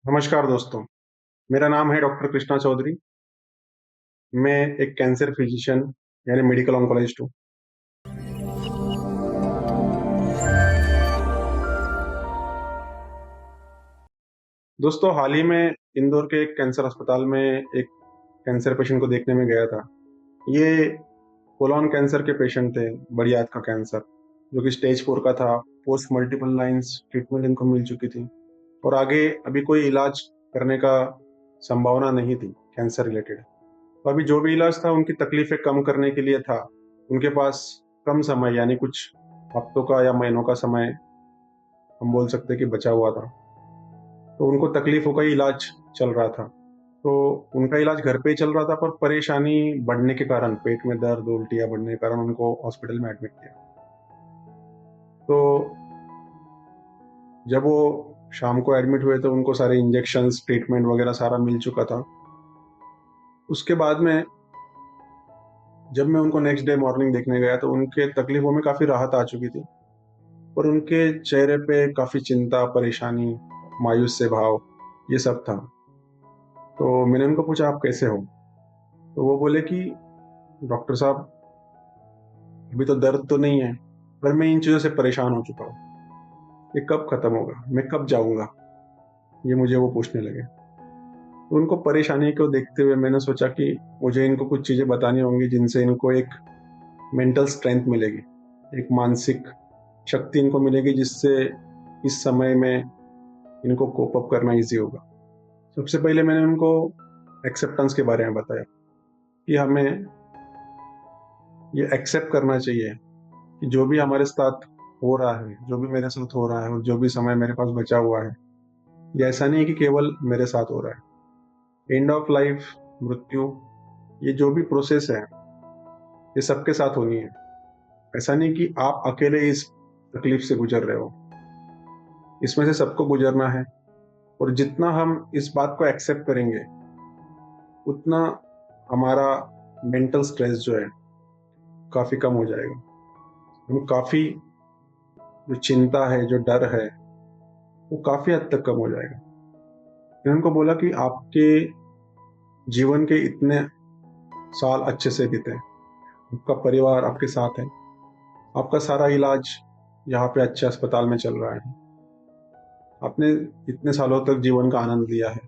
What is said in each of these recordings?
नमस्कार दोस्तों, मेरा नाम है डॉक्टर कृष्णा चौधरी। मैं एक कैंसर फिजिशियन यानी मेडिकल ऑन्कोलॉजिस्ट हूँ। दोस्तों, हाल ही में इंदौर के एक कैंसर अस्पताल में एक कैंसर पेशेंट को देखने में गया था। ये कोलोन कैंसर के पेशेंट थे, बड़ी आंत का कैंसर, जो कि स्टेज 4 का था। पोस्ट मल्टीपल लाइन्स ट्रीटमेंट इनको मिल चुकी थी और आगे अभी कोई इलाज करने का संभावना नहीं थी कैंसर रिलेटेड। तो अभी जो भी इलाज था उनकी तकलीफें कम करने के लिए था। उनके पास कम समय यानी कुछ हफ्तों का या महीनों का समय हम बोल सकते हैं कि बचा हुआ था। तो उनको तकलीफों का इलाज चल रहा था। तो उनका इलाज घर पे ही चल रहा था, पर परेशानी बढ़ने के कारण, पेट में दर्द, उल्टियाँ बढ़ने के कारण उनको हॉस्पिटल में एडमिट किया। तो जब वो शाम को एडमिट हुए तो उनको सारे इंजेक्शंस, ट्रीटमेंट वगैरह सारा मिल चुका था। उसके बाद में जब मैं उनको नेक्स्ट डे मॉर्निंग देखने गया तो उनके तकलीफों में काफ़ी राहत आ चुकी थी। और उनके चेहरे पे काफ़ी चिंता, परेशानी, मायूस से भाव, ये सब था। तो मैंने उनको पूछा, "आप कैसे हो?" तो वो बोले कि, "डॉक्टर साहब, अभी तो दर्द तो नहीं है, पर मैं इन चीज़ों से परेशान हो चुका हूँ। ये कब खत्म होगा? मैं कब जाऊँगा?" ये मुझे वो पूछने लगे। तो उनको परेशानी को देखते हुए मैंने सोचा कि मुझे इनको कुछ चीज़ें बतानी होंगी जिनसे इनको एक मेंटल स्ट्रेंथ मिलेगी, एक मानसिक शक्ति इनको मिलेगी, जिससे इस समय में इनको कोप अप करना ईज़ी होगा। सबसे पहले मैंने उनको एक्सेप्टेंस के बारे में बताया कि हमें ये एक्सेप्ट करना चाहिए कि जो भी हमारे साथ हो रहा है, जो भी मेरे साथ हो रहा है और जो भी समय मेरे पास बचा हुआ है, ये ऐसा नहीं है कि केवल मेरे साथ हो रहा है। एंड ऑफ लाइफ, मृत्यु, ये जो भी प्रोसेस है, ये सबके साथ होनी है। ऐसा नहीं कि आप अकेले इस तकलीफ से गुजर रहे हो। इसमें से सबको गुजरना है। और जितना हम इस बात को एक्सेप्ट करेंगे, उतना हमारा मेंटल स्ट्रेस जो है, काफ़ी कम हो जाएगा। हम काफ़ी, जो चिंता है, जो डर है, वो काफ़ी हद तक कम हो जाएगा। मैंने उनको बोला कि आपके जीवन के इतने साल अच्छे से बीते, आपका परिवार आपके साथ है, आपका सारा इलाज यहाँ पे अच्छे अस्पताल में चल रहा है, आपने इतने सालों तक जीवन का आनंद लिया है।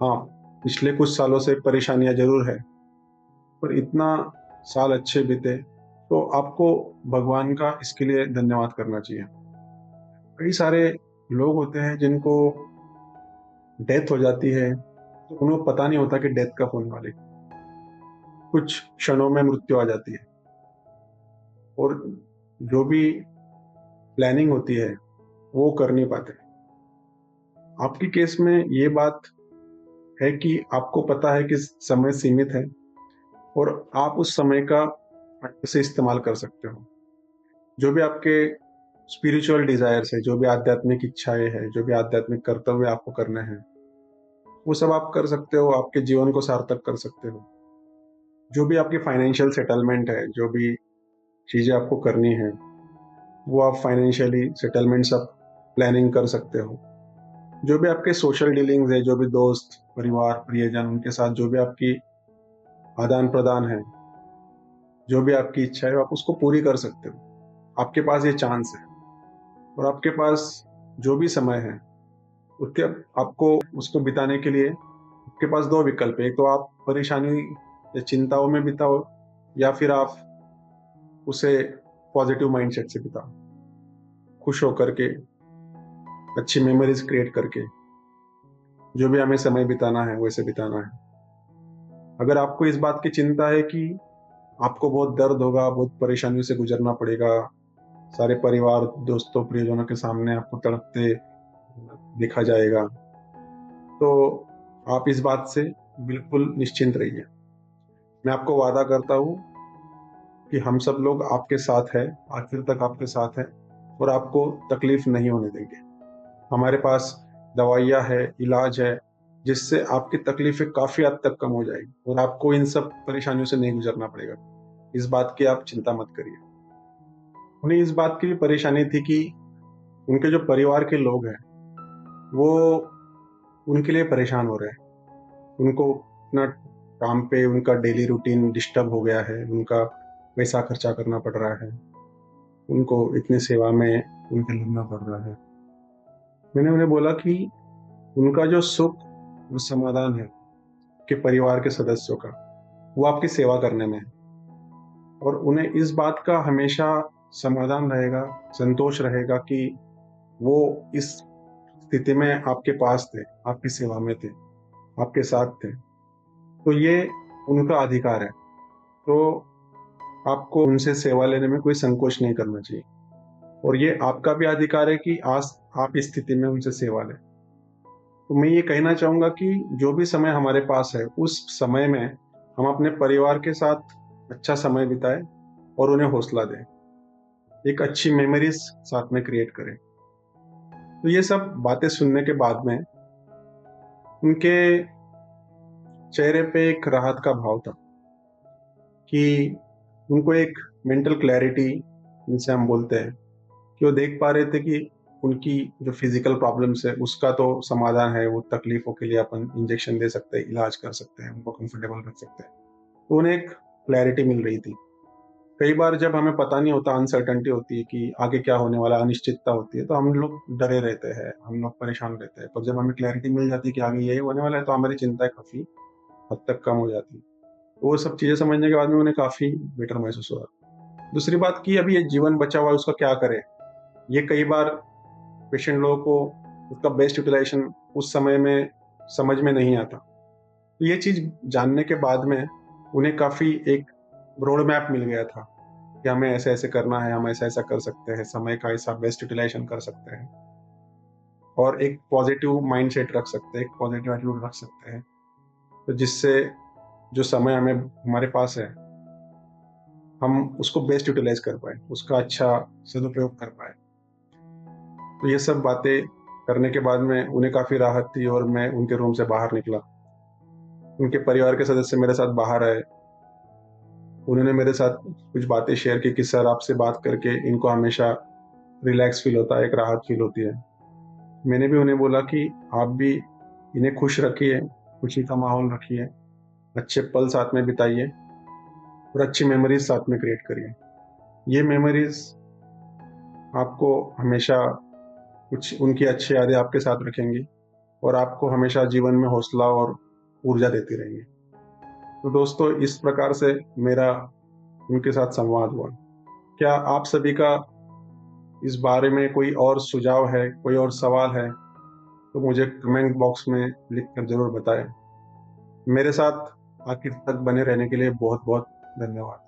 हाँ, पिछले कुछ सालों से परेशानियाँ ज़रूर है, पर इतना साल अच्छे बीते, तो आपको भगवान का इसके लिए धन्यवाद करना चाहिए। कई सारे लोग होते हैं जिनको डेथ हो जाती है, तो उनको पता नहीं होता कि डेथ कब होने वाली है। कुछ क्षणों में मृत्यु आ जाती है और जो भी प्लानिंग होती है, वो कर नहीं पाते। आपके केस में ये बात है कि आपको पता है कि समय सीमित है और आप उस समय का अच्छे से इस्तेमाल कर सकते हो। जो भी आपके स्पिरिचुअल डिज़ायर्स है, जो भी आध्यात्मिक इच्छाएँ हैं, जो भी आध्यात्मिक कर्तव्य आपको करने हैं, वो सब आप कर सकते हो, आपके जीवन को सार्थक कर सकते हो। जो भी आपकी फाइनेंशियल सेटलमेंट है, जो भी चीज़ें आपको करनी है, वो आप फाइनेंशियली सेटलमेंट सब प्लानिंग कर सकते हो। जो भी आपके सोशल डीलिंग्स है, जो भी दोस्त, परिवार, प्रियजन, उनके साथ जो भी आपकी आदान-प्रदान है, जो भी आपकी इच्छा है, आप उसको पूरी कर सकते हो। आपके पास ये चांस है और आपके पास जो भी समय है, उसके आपको उसको बिताने के लिए आपके पास 2 विकल्प है। एक तो आप परेशानी या चिंताओं में बिताओ, या फिर आप उसे पॉज़िटिव माइंडसेट से बिताओ। खुश होकर के, अच्छी मेमोरीज़ क्रिएट करके, जो भी हमें समय बिताना है, वैसे बिताना है। अगर आपको इस बात की चिंता है कि आपको बहुत दर्द होगा, बहुत परेशानियों से गुज़रना पड़ेगा, सारे परिवार, दोस्तों, प्रियजनों के सामने आपको तड़पते देखा जाएगा, तो आप इस बात से बिल्कुल निश्चिंत रहिए। मैं आपको वादा करता हूँ कि हम सब लोग आपके साथ हैं, आखिर तक आपके साथ हैं और आपको तकलीफ़ नहीं होने देंगे। हमारे पास दवाइयाँ हैं, इलाज है, जिससे आपकी तकलीफ़ें काफ़ी हद तक कम हो जाएगी और आपको इन सब परेशानियों से नहीं गुज़रना पड़ेगा। इस बात की आप चिंता मत करिए। उन्हें इस बात की भी परेशानी थी कि उनके जो परिवार के लोग हैं, वो उनके लिए परेशान हो रहे हैं। उनको अपना काम पे उनका डेली रूटीन डिस्टर्ब हो गया है, उनका पैसा खर्चा करना पड़ रहा है, उनको इतनी सेवा में उनके लगना पड़ रहा है। मैंने उन्हें बोला कि उनका जो सुख और समाधान है कि परिवार के सदस्यों का, वो आपकी सेवा करने में है, और उन्हें इस बात का हमेशा समाधान रहेगा, संतोष रहेगा कि वो इस स्थिति में आपके पास थे, आपकी सेवा में थे, आपके साथ थे। तो ये उनका अधिकार है। तो आपको उनसे सेवा लेने में कोई संकोच नहीं करना चाहिए, और ये आपका भी अधिकार है कि आज आप इस स्थिति में उनसे सेवा लें। तो मैं ये कहना चाहूँगा कि जो भी समय हमारे पास है, उस समय में हम अपने परिवार के साथ अच्छा समय बिताएँ और उन्हें हौसला दें। एक अच्छी मेमोरीज़ साथ में क्रिएट करें। तो ये सब बातें सुनने के बाद में उनके चेहरे पे एक राहत का भाव था कि उनको एक मेंटल क्लैरिटी, जिसे हम बोलते हैं, कि वो देख पा रहे थे कि उनकी जो फिजिकल प्रॉब्लम्स है उसका तो समाधान है, वो तकलीफों के लिए अपन इंजेक्शन दे सकते हैं, इलाज कर सकते हैं, उनको कंफर्टेबल रख सकते हैं। तो उन्हें एक क्लैरिटी मिल रही थी। कई बार जब हमें पता नहीं होता, अनसर्टेनिटी होती है कि आगे क्या होने वाला, अनिश्चितता होती है, तो हम लोग डरे रहते हैं, हम लोग परेशान रहते हैं। पर जब हमें क्लैरिटी मिल जाती है कि आगे यही होने वाला है, तो हमारी चिंताएं काफी हद तक कम हो जाती है। तो वो सब चीजें समझने के बाद में उन्हें काफी बेटर महसूस हुआ। दूसरी बात कि अभी ये जीवन बचा हुआ है, उसका क्या करें। ये कई बार पेशेंट लोगों को उसका बेस्ट यूटिलाइजेशन उस समय में समझ में नहीं आता। तो ये चीज़ जानने के बाद में उन्हें काफ़ी एक रोड मैप मिल गया था कि हमें ऐसे-ऐसे करना है, हम ऐसा-ऐसा कर सकते हैं, समय का ऐसा बेस्ट यूटिलाइजेशन कर सकते हैं, और एक पॉजिटिव माइंडसेट रख सकते हैं, एक पॉजिटिव एटीट्यूड रख सकते हैं। तो जिससे जो समय हमें हमारे पास है, हम उसको बेस्ट यूटिलाइज़ कर पाएँ, उसका अच्छा सदुपयोग कर पाएँ। तो ये सब बातें करने के बाद में उन्हें काफ़ी राहत थी, और मैं उनके रूम से बाहर निकला। उनके परिवार के सदस्य मेरे साथ बाहर आए। उन्होंने मेरे साथ कुछ बातें शेयर की कि सर, आपसे बात करके इनको हमेशा रिलैक्स फ़ील होता है, एक राहत फ़ील होती है। मैंने भी उन्हें बोला कि आप भी इन्हें खुश रखिए, खुशी का माहौल रखिए, अच्छे पल साथ में बिताइए और अच्छी मेमोरीज़ साथ में क्रिएट करिए। ये मेमोरीज़ आपको हमेशा कुछ उनकी अच्छी यादें आपके साथ रखेंगी, और आपको हमेशा जीवन में हौसला और ऊर्जा देती रहेंगी। तो दोस्तों, इस प्रकार से मेरा उनके साथ संवाद हुआ। क्या आप सभी का इस बारे में कोई और सुझाव है, कोई और सवाल है, तो मुझे कमेंट बॉक्स में लिख कर ज़रूर बताएँ। मेरे साथ आखिर तक बने रहने के लिए बहुत-बहुत धन्यवाद।